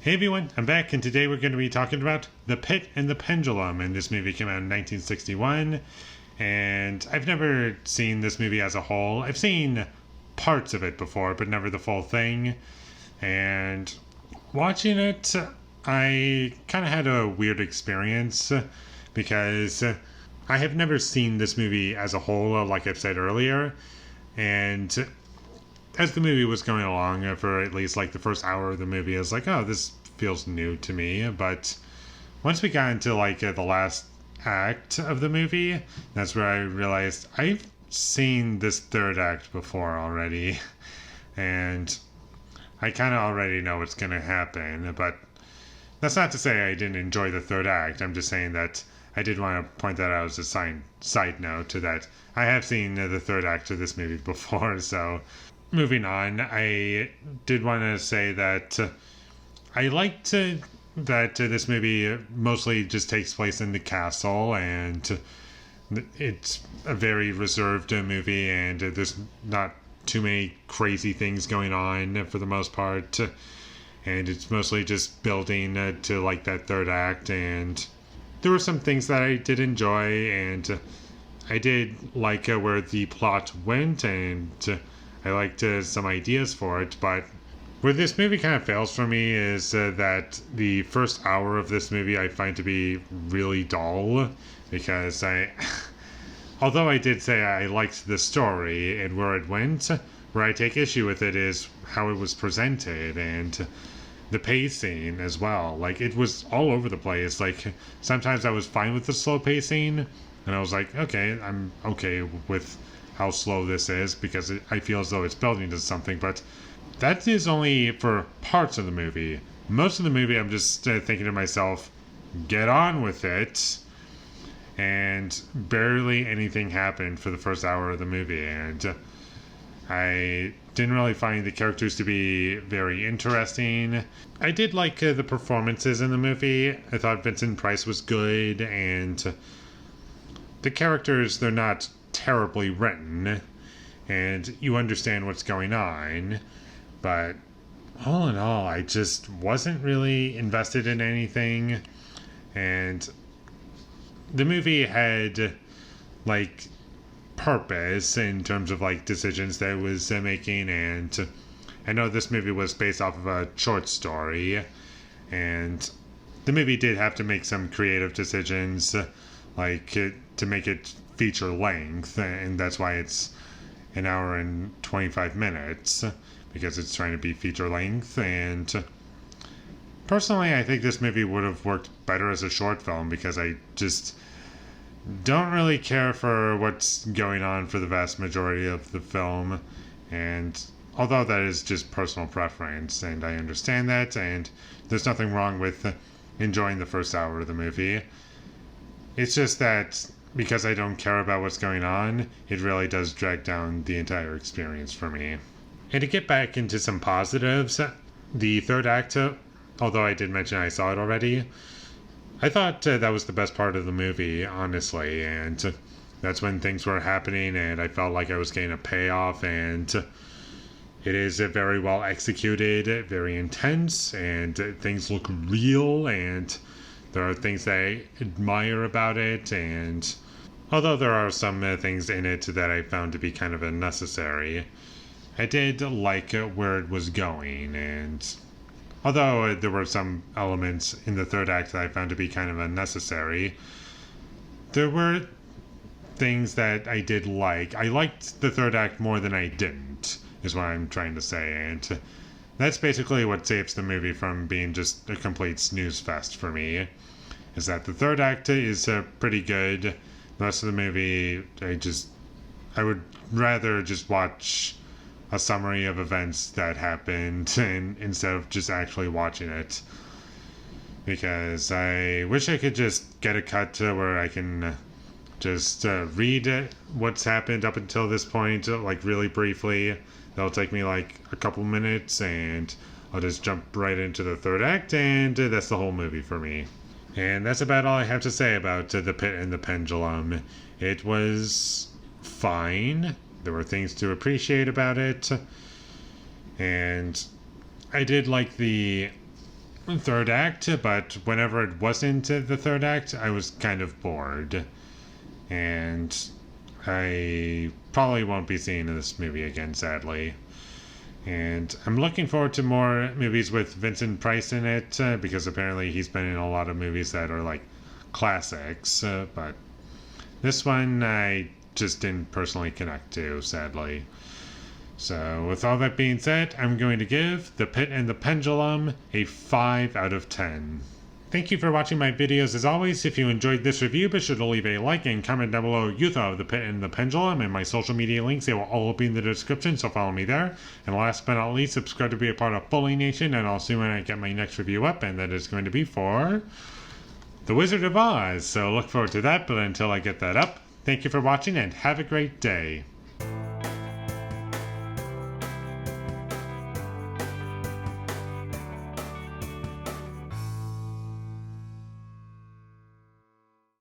Hey everyone, I'm back, and today we're going to be talking about The Pit and the Pendulum. And this movie came out in 1961, and I've never seen this movie as a whole. I've seen parts of it before, but never the full thing. And watching it, I kind of had a weird experience because I have never seen this movie as a whole, like I've said earlier. And as the movie was going along, for at least like the first hour of the movie, I was like, oh, this feels new to me. But once we got into like the last act of the movie, that's where I realized I've seen this third act before already. And I kind of already know what's going to happen. But that's not to say I didn't enjoy the third act. I'm just saying that I did want to point that out as a side note to that I have seen the third act of this movie before. So moving on, I did want to say that I liked that this movie mostly just takes place in the castle, and it's a very reserved movie, and there's not too many crazy things going on for the most part, and it's mostly just building to like that third act. And there were some things that I did enjoy, and I did like where the plot went, and I liked some ideas for it. But where this movie kind of fails for me is that the first hour of this movie I find to be really dull, because although I did say I liked the story and where it went, where I take issue with it is how it was presented and the pacing as well. Like, it was all over the place. Like, sometimes I was fine with the slow pacing, and I was like, okay, I'm okay with how slow this is because I feel as though it's building to something. But that is only for parts of the movie. Most of the movie, I'm just thinking to myself, get on with it. And barely anything happened for the first hour of the movie. And I didn't really find the characters to be very interesting. I did like the performances in the movie. I thought Vincent Price was good, and the characters, they're not terribly written, and you understand what's going on. But all in all, I just wasn't really invested in anything. And the movie had like purpose in terms of like decisions that it was making. And I know this movie was based off of a short story, and the movie did have to make some creative decisions, like to make it feature length, and that's why it's an hour and 25 minutes, because it's trying to be feature length. And personally, I think this movie would have worked better as a short film, because I just don't really care for what's going on for the vast majority of the film. And although that is just personal preference, and I understand that, and there's nothing wrong with enjoying the first hour of the movie, it's just that because I don't care about what's going on, it really does drag down the entire experience for me. And to get back into some positives, the third act, although I did mention I saw it already, I thought that was the best part of the movie, honestly. And that's when things were happening, and I felt like I was getting a payoff. And it is very well executed, very intense, and things look real, and there are things that I admire about it. And although there are some things in it that I found to be kind of unnecessary, I did like where it was going. And although there were some elements in the third act that I found to be kind of unnecessary, there were things that I did like. I liked the third act more than I didn't, is what I'm trying to say. And that's basically what saves the movie from being just a complete snooze fest for me, is that the third act is pretty good. The rest of the movie, I would rather just watch a summary of events that happened instead of just actually watching it, because I wish I could just get a cut where I can just read what's happened up until this point, like really briefly. That'll take me like a couple minutes, and I'll just jump right into the third act, and that's the whole movie for me. And that's about all I have to say about The Pit and the Pendulum. It was fine. There were things to appreciate about it, and I did like the third act, but whenever it wasn't the third act, I was kind of bored. And I probably won't be seeing this movie again, sadly. And I'm looking forward to more movies with Vincent Price in it, because apparently he's been in a lot of movies that are like classics, but this one I just didn't personally connect to, sadly. So, with all that being said, I'm going to give The Pit and the Pendulum a 5 out of 10. Thank you for watching my videos as always. If you enjoyed this review, be sure to leave a like and comment down below what you thought of The Pit and the Pendulum, and my social media links, they will all be in the description, so follow me there. And last but not least, subscribe to be a part of Foley Nation, and I'll see when I get my next review up, and that is going to be for The Wizard of Oz. So look forward to that, but until I get that up, thank you for watching and have a great day.